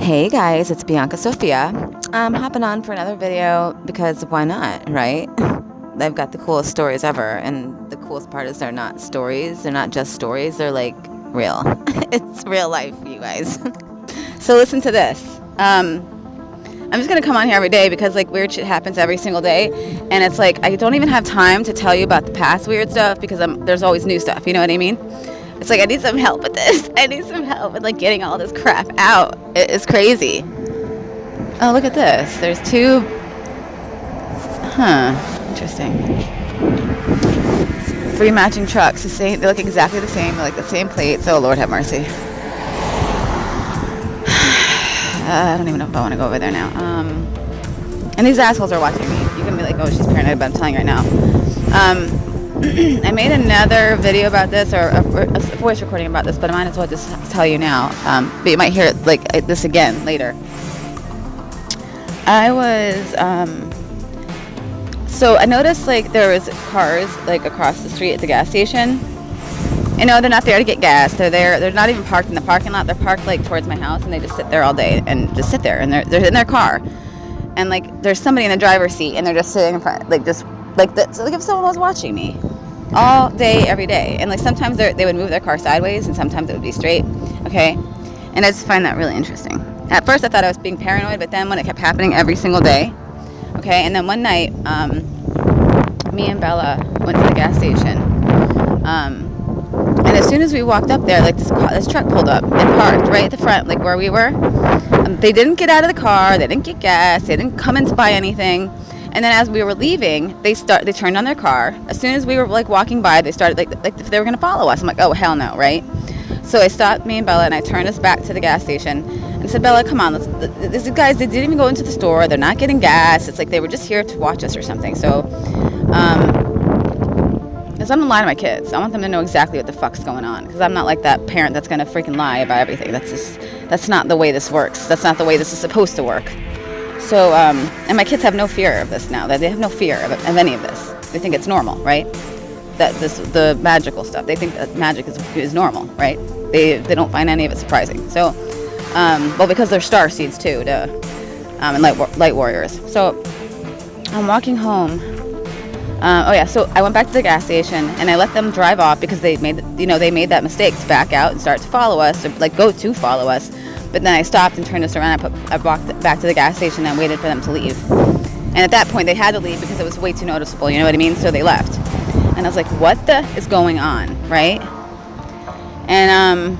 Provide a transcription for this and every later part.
Hey guys, it's Bianca Sophia. I'm hopping on for another video because why not, right? They've got the coolest stories ever, and the coolest part is they're not stories. They're not just stories. They're like real. It's real life, you guys. So listen to this. I'm just gonna come on here every day because like weird shit happens every single day, and it's like I don't even have time to tell you about the past weird stuff because there's always new stuff. You know what I mean? It's like I need some help with this. I need some help with like getting all this crap out. It's crazy. Oh, look at this. There's two. Interesting. Three matching trucks. The same. They look exactly the same. They're like the same plates. Oh Lord, have mercy. I don't even know if I want to go over there now. And these assholes are watching me. You can be like, oh, she's paranoid, but I'm telling you right now. I made another video about this, or a voice recording about this, but I might as well just tell you now. But you might hear it like this again later. I was, so I noticed like there was cars like across the street at the gas station. You know, they're not there to get gas. They're not even parked in the parking lot. They're parked like towards my house, and they just sit there all day and just sit there, and they're in their car. And like there's somebody in the driver's seat, and they're just sitting in front, like just like that. So like if someone was watching me all day, every day, and like sometimes they would move their car sideways, and sometimes it would be straight. Okay, and I just find that really interesting. At first, I thought I was being paranoid, but then when it kept happening every single day, okay, and then one night, me and Bella went to the gas station. And as soon as we walked up there, like this truck pulled up and parked right at the front, like where we were. They didn't get out of the car. They didn't get gas. They didn't come and buy anything. And then as we were leaving, they turned on their car. As soon as we were like walking by, they started like they were gonna follow us. I'm like, oh hell no, right? So I stopped me and Bella, and I turned us back to the gas station and said, Bella, come on, these guys, they didn't even go into the store. They're not getting gas. It's like they were just here to watch us or something. So, because I'm gonna lie to my kids. I want them to know exactly what the fuck's going on. Because I'm not like that parent that's gonna freaking lie about everything. That's not the way this works. That's not the way this is supposed to work. So, and my kids have no fear of this now. They have no fear of any of this. They think it's normal, right? The magical stuff. They think that magic is normal, right? They don't find any of it surprising. So, well, because they're star seeds too, and light warriors. So, I'm walking home. So I went back to the gas station and I let them drive off because they made that mistake to back out and start to follow us, or like go to follow us. But then I stopped and turned us around. I walked back to the gas station and waited for them to leave. And at that point, they had to leave because it was way too noticeable. You know what I mean? So they left. And I was like, "What the is going on?" Right? And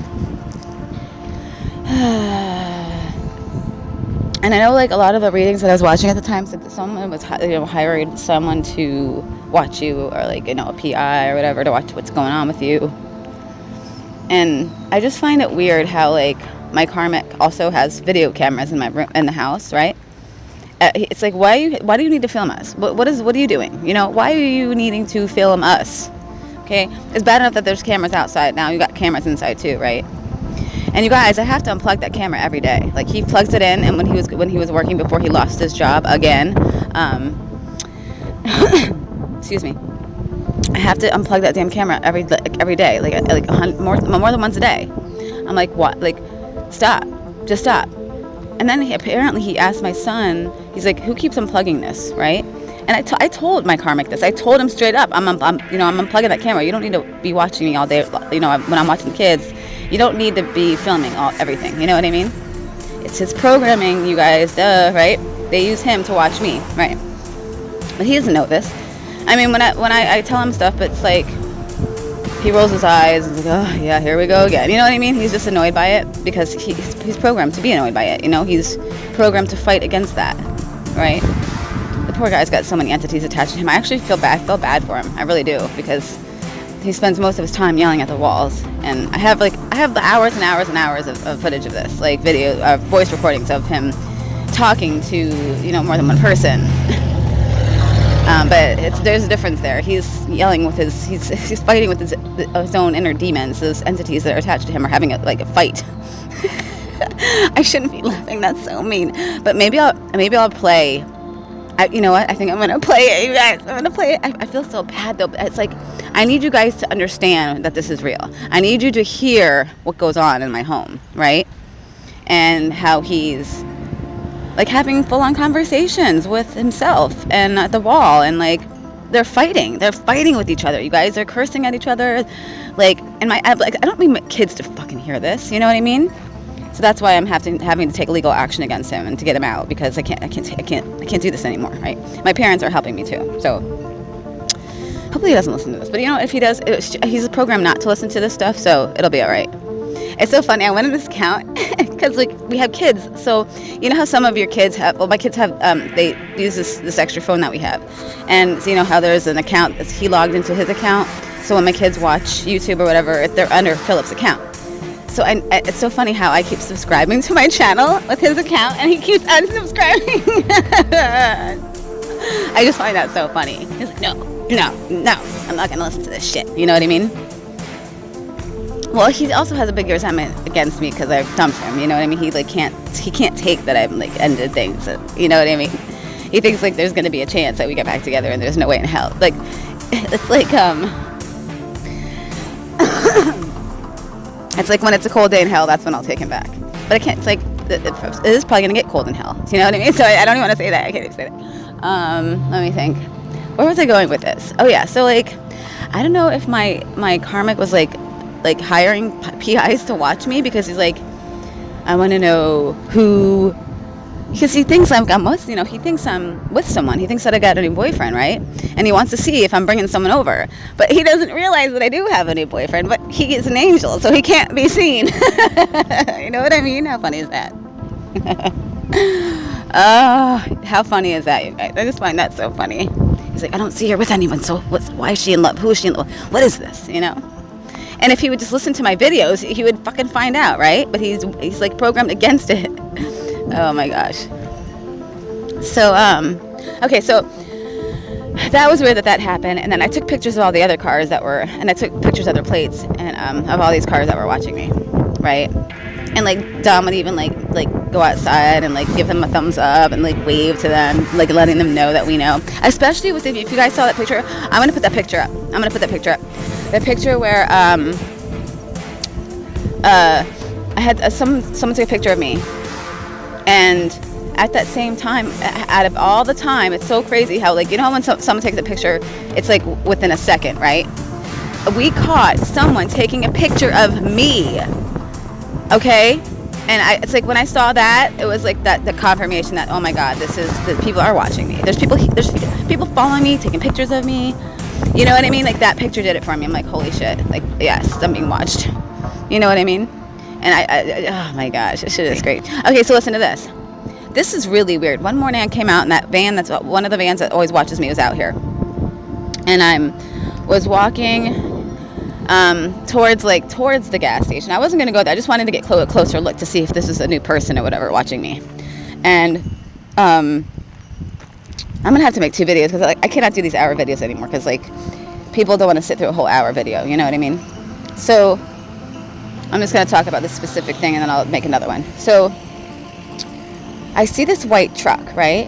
and I know like a lot of the readings that I was watching at the time said that someone was hired someone to watch you, or like a PI or whatever, to watch what's going on with you. And I just find it weird how like my karmic also has video cameras in my room, in the house, right? It's like, why do you need to film us? What are you doing? Why are you needing to film us? Okay, it's bad enough that there's cameras outside. Now you got cameras inside too, right? And you guys, I have to unplug that camera every day. Like he plugs it in, and when he was working before he lost his job again, excuse me, I have to unplug that damn camera every day, like more than once a day. I'm like, what? Like, stop, just stop. And then apparently he asked my son. He's like, who keeps unplugging this, right? And I told my karmic this. I told him straight up, I'm unplugging that camera. You don't need to be watching me all day. When I'm watching the kids, you don't need to be filming everything. You know what I mean? It's his programming, you guys. Right? They use him to watch me, right? But he doesn't know this. I mean, when I tell him stuff, but it's like he rolls his eyes and is like, oh yeah, here we go again. You know what I mean? He's just annoyed by it because he's programmed to be annoyed by it. He's programmed to fight against that, right? The poor guy's got so many entities attached to him. I actually feel bad for him. I really do, because he spends most of his time yelling at the walls. And I have the hours and hours and hours of footage of this, like video, voice recordings of him talking to more than one person. But there's a difference there. He's yelling with he's fighting with his own inner demons. Those entities that are attached to him are having a fight. I shouldn't be laughing. That's so mean. But maybe I'll play. You know what? I think I'm gonna play it, you guys. I'm gonna play it. I feel so bad though. But it's like I need you guys to understand that this is real. I need you to hear what goes on in my home, right? and how he's like having full-on conversations with himself and at the wall, and like they're fighting with each other, you guys. They're cursing at each other, like, and I don't need my kids to fucking hear this, you know what I mean? So that's why I'm having to take legal action against him and to get him out, because I can't do this anymore, right? My parents are helping me too, so hopefully he doesn't listen to this. But you know, if he does, he's programmed not to listen to this stuff, so it'll be all right. It's so funny. I went on this account because like we have kids, so you know how some of your kids have. Well, my kids have. They use this extra phone that we have, and so you know how there's an account that's he logged into his account. So when my kids watch YouTube or whatever, they're under Philip's account. So it's so funny how I keep subscribing to my channel with his account, and he keeps unsubscribing. I just find that so funny. He's like, no, I'm not gonna listen to this shit. You know what I mean? Well, he also has a big resentment against me because I've dumped him. You know what I mean? He can't take that I've like ended things. You know what I mean? He thinks like there's gonna be a chance that we get back together, and there's no way in hell. Like it's like it's like when it's a cold day in hell, that's when I'll take him back. But I can't. It's like it is probably gonna get cold in hell. Do you know what I mean? So I don't even want to say that. I can't even say that. Let me think. Where was I going with this? Oh yeah. So like, I don't know if my karmic was like hiring PIs to watch me, because he's like, I want to know who, because he thinks I'm with, you know, he thinks I'm with someone. He thinks that I got a new boyfriend, right? And he wants to see if I'm bringing someone over. But he doesn't realize that I do have a new boyfriend, but he is an angel, so he can't be seen. You know what I mean? How funny is that? How funny is that, you guys? I just find that so funny. He's like, I don't see her with anyone, so why is she in love? Who is she in love? What is this, you know? And if he would just listen to my videos, he would fucking find out, right? But he's like programmed against it. Oh my gosh. So, okay, so that was weird that happened. And then I took pictures of all the other cars and I took pictures of their plates and of all these cars that were watching me, right? And like Dom would even like go outside and like give them a thumbs up and like wave to them, like letting them know that we know. Especially with if you guys saw that picture, I'm gonna put that picture up. The picture where I had someone take a picture of me, and at that same time, out of all the time, it's so crazy how, like, you know when someone takes a picture, it's like within a second, right? We caught someone taking a picture of me, okay? And it's like when I saw that, it was like the confirmation that, oh my God, the people are watching me. There's people following me, taking pictures of me. You know what I mean? Like that picture did it for me. I'm like, holy shit. Like, yes, I'm being watched. You know what I mean? And I oh my gosh, this shit is great. Okay, so listen to this. This is really weird. One morning I came out in that van, that's one of the vans that always watches me was out here. And I was walking towards the gas station. I wasn't going to go there. I just wanted to get a closer look to see if this was a new person or whatever watching me. And I'm going to have to make 2 videos because I cannot do these hour videos anymore because like people don't want to sit through a whole hour video, you know what I mean? So I'm just going to talk about this specific thing and then I'll make another one. So I see this white truck, right?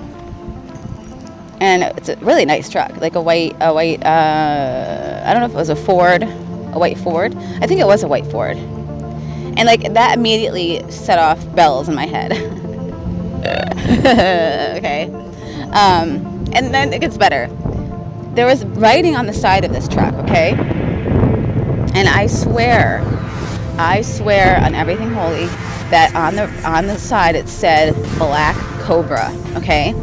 And it's a really nice truck, like a white, I don't know if it was a white Ford. I think it was a white Ford. And like that immediately set off bells in my head. Okay. And then it gets better. There was writing on the side of this truck, okay? And I swear on everything holy that on the side it said Black Cobra, okay?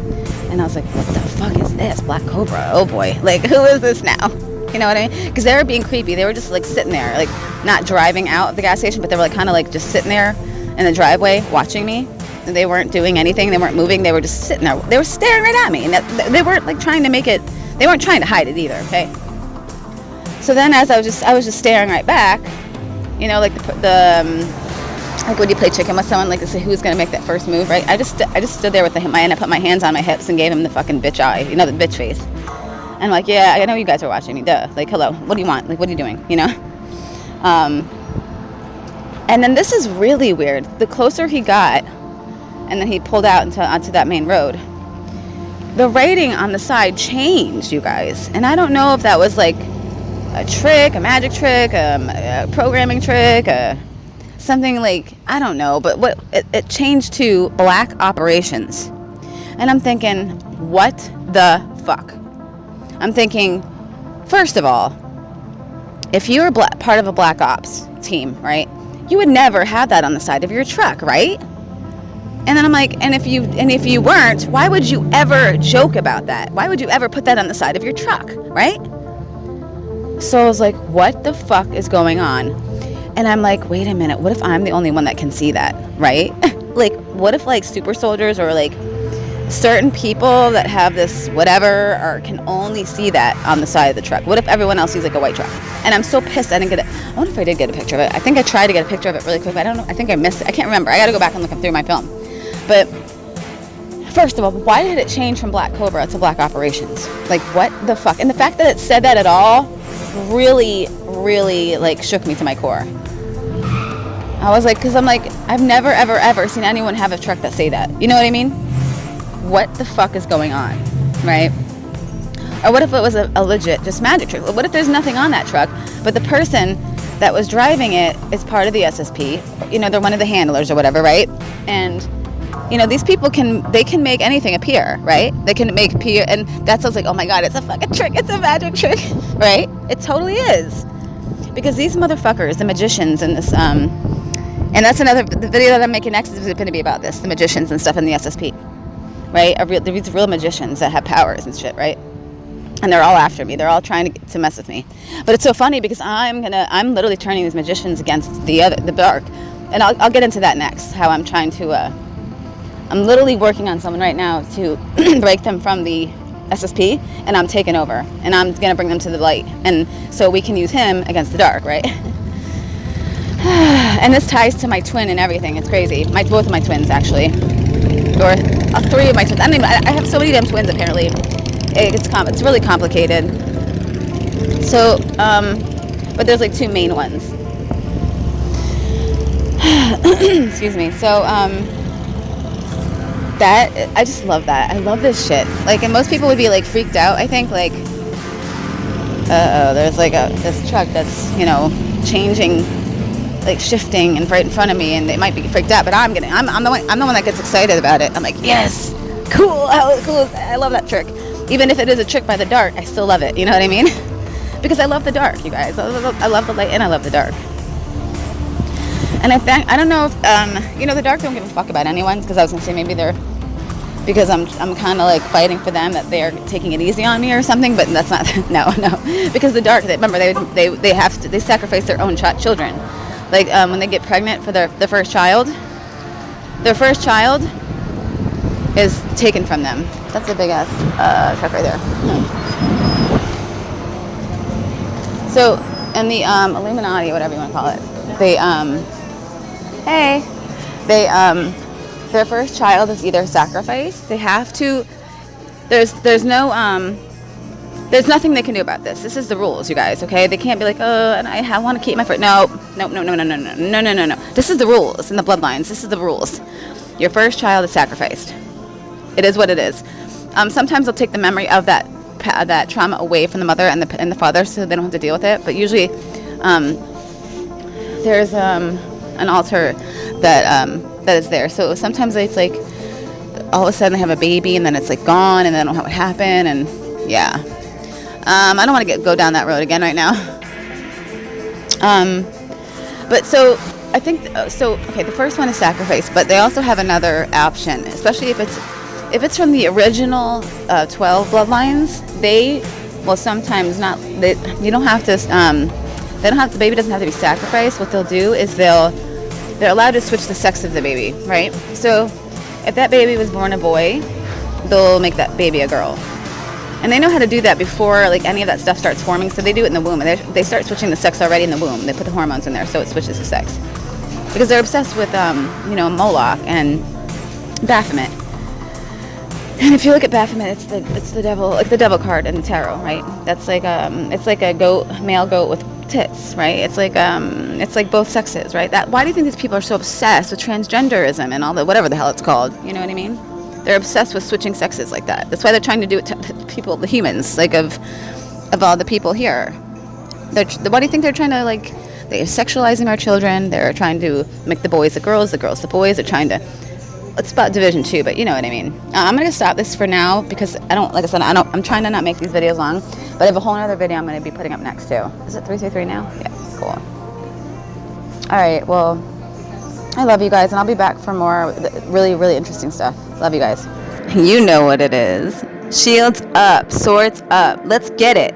And I was like, what the fuck is this? Black Cobra, oh boy. Like, who is this now? You know what I mean? Because they were being creepy. They were just like sitting there, like not driving out of the gas station, but they were like kind of like just sitting there in the driveway watching me. And they weren't doing anything. They weren't moving. They were just sitting there. They were staring right at me. And they weren't like trying to make it, they weren't trying to hide it either, okay? So then as I was just staring right back, you know, like like when you play chicken with someone, like to say who's gonna make that first move, right? I just stood there with my hand. I put my hands on my hips and gave him the fucking bitch eye, you know, the bitch face. And I'm like, yeah, I know you guys are watching me, duh. Like, hello, what do you want? Like, what are you doing? You know? And then this is really weird. The closer he got, and then he pulled out onto that main road, the writing on the side changed, you guys. And I don't know if that was like a trick, a magic trick, a programming trick, something like, I don't know, but what it changed to black operations. And I'm thinking, what the fuck? I'm thinking, first of all, if you're part of a black ops team, right, you would never have that on the side of your truck, right? And then I'm like, and if you weren't, why would you ever joke about that? Why would you ever put that on the side of your truck, right? So I was like, what the fuck is going on? And I'm like, wait a minute, what if I'm the only one that can see that, right? Like, what if like super soldiers or like certain people that have this whatever or can only see that on the side of the truck? What if everyone else sees like a white truck? And I'm so pissed I didn't get it. I wonder if I did get a picture of it. I think I tried to get a picture of it really quick, but I don't know. I think I missed it. I can't remember. I got to go back and look through my film. But first of all, why did it change from Black Cobra to Black Operations? Like, what the fuck? And the fact that it said that at all really, really like shook me to my core. I was like, because I'm like, I've never, ever, ever seen anyone have a truck that say that. You know what I mean? What the fuck is going on, right? Or what if it was a legit just magic trick? What if there's nothing on that truck, but the person that was driving it is part of the SSP? You know, they're one of the handlers or whatever, right? And you know, these people can make anything appear, right? They can make appear, and that sounds like, oh my God, it's a fucking trick, it's a magic trick, right? It totally is. Because these motherfuckers, the magicians in this, and that's the video that I'm making next is going to be about this, the magicians and stuff in the SSP, right? These real magicians that have powers and shit, right? And they're all after me. They're all trying to mess with me. But it's so funny because I'm literally turning these magicians against the dark. And I'll get into that next, how I'm trying to, I'm literally working on someone right now to break them from the SSP, and I'm taking over, and I'm going to bring them to the light, and so we can use him against the dark, right? And this ties to my twin and everything. It's crazy. Both of my twins, actually. Or three of my twins. I have so many damn twins, apparently. It's really complicated. So, but there's like two main ones. Excuse me. So, that I just love that. I love this shit. Like, and most people would be like freaked out. I think like, there's like this truck that's, you know, changing, like shifting and right in front of me, and they might be freaked out. But I'm the one that gets excited about it. I'm like, yes, cool. How cool is that? I love that trick. Even if it is a trick by the dark, I still love it. You know what I mean? Because I love the dark, you guys. I love the light and I love the dark. And I don't know if, you know, the dark don't give a fuck about anyone, because I was going to say maybe because I'm kind of like fighting for them, that they're taking it easy on me or something, but that's not, no. Because the dark, remember, they sacrifice their own children. Like when they get pregnant for their first child is taken from them. That's a big ass truck right there. So, in the Illuminati, whatever you want to call it, their first child is either sacrificed. They have to. There's nothing they can do about this. This is the rules, you guys. Okay, they can't be like, oh, and I want to keep my first. No. This is the rules in the bloodlines. This is the rules. Your first child is sacrificed. It is what it is. Sometimes they'll take the memory of that trauma away from the mother and the father, so they don't have to deal with it. But usually, there's an altar that is there. So sometimes it's like all of a sudden they have a baby and then it's like gone, and they don't know what happened, and yeah. I don't want to go down that road again right now. But so I think okay, the first one is sacrifice, but they also have another option, especially if it's from the original 12 bloodlines. They will sometimes not. You don't have to. The baby doesn't have to be sacrificed. What they'll do is they're allowed to switch the sex of the baby, right? So if that baby was born a boy, they'll make that baby a girl. And they know how to do that before like any of that stuff starts forming. So they do it in the womb. And they start switching the sex already in the womb. They put the hormones in there so it switches the sex. Because they're obsessed with, Moloch and Baphomet. And if you look at Baphomet, it's the devil, like the devil card in the tarot, right? That's like it's like a male goat with tits, right? It's like both sexes, right? Why do you think these people are so obsessed with transgenderism and all the whatever the hell it's called? You know what I mean? They're obsessed with switching sexes like that. That's why they're trying to do it to people, the humans, like of all the people here. Why do you think they're trying to like They're sexualizing our children. They're trying to make the boys the girls the boys. They're trying to, it's about division too, but you know what I mean. I'm gonna stop this for now because I don't, like I said, I'm trying to not make these videos long, but I have a whole other video I'm gonna be putting up next too. Is it 333 now? Yeah, cool. All right, well, I love you guys, and I'll be back for more really, really interesting stuff. Love you guys. You know what it is. Shields up, swords up. Let's get it.